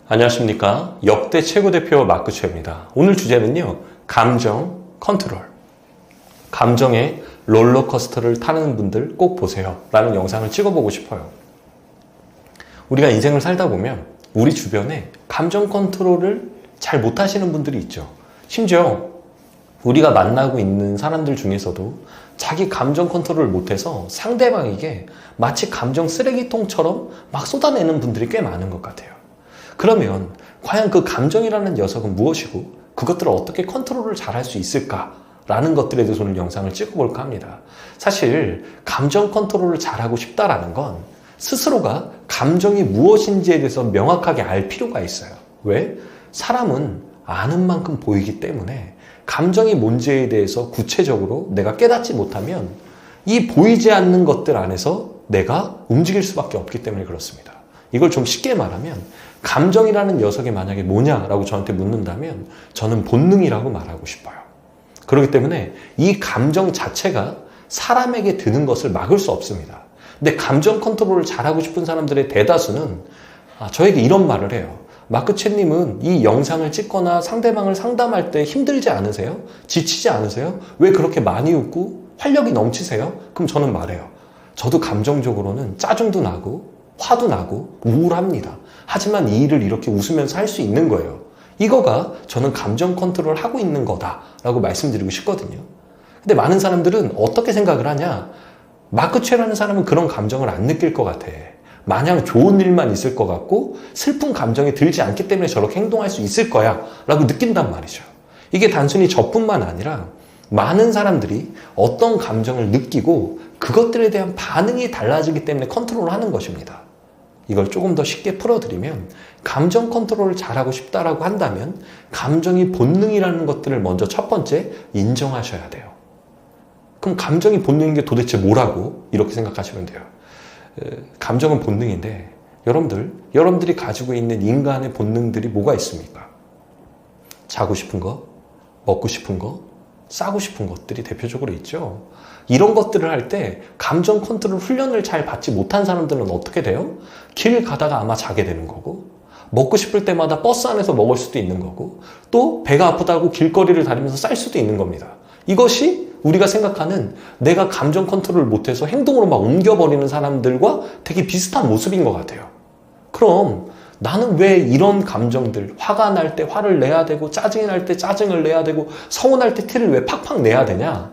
안녕하십니까. 역대 최고 대표 마크 최입니다. 오늘 주제는요, 감정 컨트롤. 감정의 롤러코스터를 타는 분들 꼭 보세요 라는 영상을 찍어보고 싶어요. 우리가 인생을 살다 보면 우리 주변에 감정 컨트롤을 잘 못하시는 분들이 있죠. 심지어 우리가 만나고 있는 사람들 중에서도 자기 감정 컨트롤을 못해서 상대방에게 마치 감정 쓰레기통처럼 막 쏟아내는 분들이 꽤 많은 것 같아요. 그러면 과연 그 감정이라는 녀석은 무엇이고 그것들을 어떻게 컨트롤을 잘 할 수 있을까라는 것들에 대해서 오늘 영상을 찍어볼까 합니다. 사실 감정 컨트롤을 잘하고 싶다라는 건 스스로가 감정이 무엇인지에 대해서 명확하게 알 필요가 있어요. 왜? 사람은 아는 만큼 보이기 때문에 감정이 뭔지에 대해서 구체적으로 내가 깨닫지 못하면 이 보이지 않는 것들 안에서 내가 움직일 수밖에 없기 때문에 그렇습니다. 이걸 좀 쉽게 말하면 감정이라는 녀석이 만약에 뭐냐라고 저한테 묻는다면 저는 본능이라고 말하고 싶어요. 그렇기 때문에 이 감정 자체가 사람에게 드는 것을 막을 수 없습니다. 근데 감정 컨트롤을 잘하고 싶은 사람들의 대다수는 저에게 이런 말을 해요. 마크 채님은 이 영상을 찍거나 상대방을 상담할 때 힘들지 않으세요? 지치지 않으세요? 왜 그렇게 많이 웃고 활력이 넘치세요? 그럼 저는 말해요. 저도 감정적으로는 짜증도 나고 화도 나고 우울합니다. 하지만 이 일을 이렇게 웃으면서 할 수 있는 거예요. 이거가 저는 감정 컨트롤 하고 있는 거다라고 말씀드리고 싶거든요. 근데 많은 사람들은 어떻게 생각을 하냐? 마크 최라는 사람은 그런 감정을 안 느낄 것 같아. 마냥 좋은 일만 있을 것 같고 슬픈 감정이 들지 않기 때문에 저렇게 행동할 수 있을 거야 라고 느낀단 말이죠. 이게 단순히 저뿐만 아니라 많은 사람들이 어떤 감정을 느끼고 그것들에 대한 반응이 달라지기 때문에 컨트롤을 하는 것입니다. 이걸 조금 더 쉽게 풀어드리면 감정 컨트롤을 잘하고 싶다라고 한다면 감정이 본능이라는 것들을 먼저 첫 번째 인정하셔야 돼요. 그럼 감정이 본능인 게 도대체 뭐라고? 이렇게 생각하시면 돼요. 감정은 본능인데 여러분들이 가지고 있는 인간의 본능들이 뭐가 있습니까? 자고 싶은 거, 먹고 싶은 거, 싸고 싶은 것들이 대표적으로 있죠. 이런 것들을 할 때 감정 컨트롤 훈련을 잘 받지 못한 사람들은 어떻게 돼요? 길 가다가 아마 자게 되는 거고, 먹고 싶을 때마다 버스 안에서 먹을 수도 있는 거고, 또 배가 아프다고 길거리를 다니면서 쌀 수도 있는 겁니다. 이것이 우리가 생각하는 내가 감정 컨트롤을 못해서 행동으로 막 옮겨버리는 사람들과 되게 비슷한 모습인 것 같아요. 그럼 나는 왜 이런 감정들, 화가 날 때 화를 내야 되고 짜증이 날 때 짜증을 내야 되고 서운할 때 티를 왜 팍팍 내야 되냐?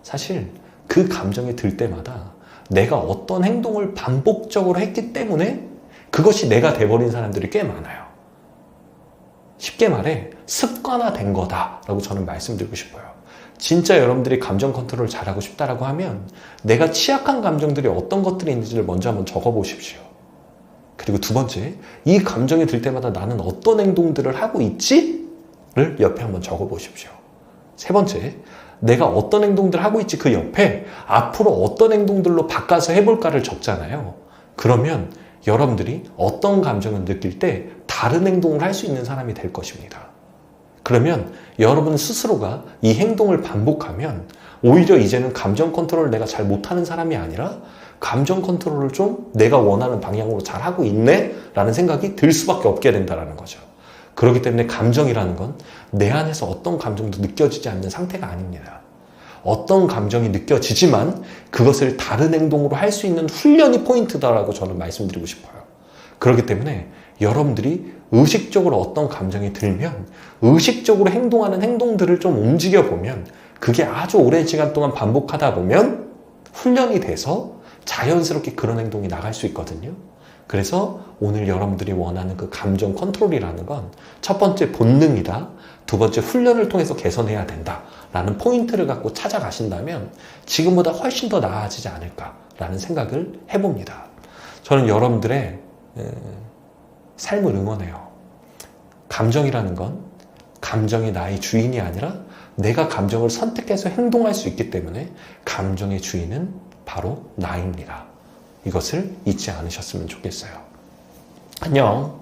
사실 그 감정이 들 때마다 내가 어떤 행동을 반복적으로 했기 때문에 그것이 내가 돼버린 사람들이 꽤 많아요. 쉽게 말해 습관화된 거다라고 저는 말씀드리고 싶어요. 진짜 여러분들이 감정 컨트롤 잘하고 싶다라고 하면 내가 취약한 감정들이 어떤 것들이 있는지를 먼저 한번 적어보십시오. 그리고 두 번째, 이 감정이 들 때마다 나는 어떤 행동들을 하고 있지?를 옆에 한번 적어보십시오. 세 번째, 내가 어떤 행동들을 하고 있지 그 옆에 앞으로 어떤 행동들로 바꿔서 해볼까를 적잖아요. 그러면 여러분들이 어떤 감정을 느낄 때 다른 행동을 할 수 있는 사람이 될 것입니다. 그러면 여러분 스스로가 이 행동을 반복하면 오히려 이제는 감정 컨트롤을 내가 잘 못하는 사람이 아니라 감정 컨트롤을 좀 내가 원하는 방향으로 잘하고 있네? 라는 생각이 들 수밖에 없게 된다는 거죠. 그렇기 때문에 감정이라는 건 내 안에서 어떤 감정도 느껴지지 않는 상태가 아닙니다. 어떤 감정이 느껴지지만 그것을 다른 행동으로 할 수 있는 훈련이 포인트다라고 저는 말씀드리고 싶어요. 그렇기 때문에 여러분들이 의식적으로 어떤 감정이 들면 의식적으로 행동하는 행동들을 좀 움직여보면 그게 아주 오랜 시간 동안 반복하다 보면 훈련이 돼서 자연스럽게 그런 행동이 나갈 수 있거든요. 그래서 오늘 여러분들이 원하는 그 감정 컨트롤이라는 건 첫 번째 본능이다. 두 번째 훈련을 통해서 개선해야 된다. 라는 포인트를 갖고 찾아가신다면 지금보다 훨씬 더 나아지지 않을까라는 생각을 해봅니다. 저는 여러분들의 삶을 응원해요. 감정이라는 건 감정이 나의 주인이 아니라 내가 감정을 선택해서 행동할 수 있기 때문에 감정의 주인은 바로 나입니다. 이것을 잊지 않으셨으면 좋겠어요. 안녕.